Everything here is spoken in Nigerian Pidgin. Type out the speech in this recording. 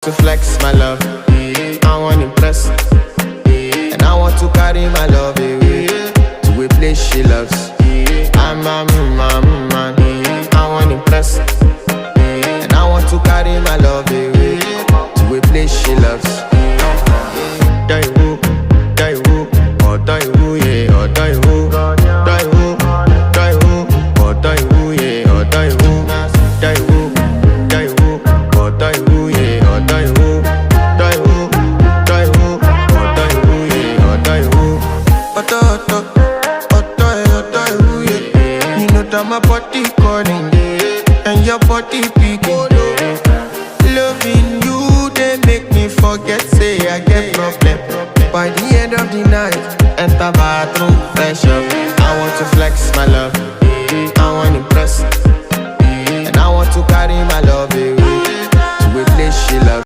To flex my love, I want impress, and I want to carry my love away to a place she loves. I'm a man, I want impress, and I want to carry my love away to a place she loves. Die woo, or die woo, yeah, or die woo, die woo, or die woo, yeah, or die woo, die woo, or die woo, yeah. My body calling, and your body picking. Loving you, they make me forget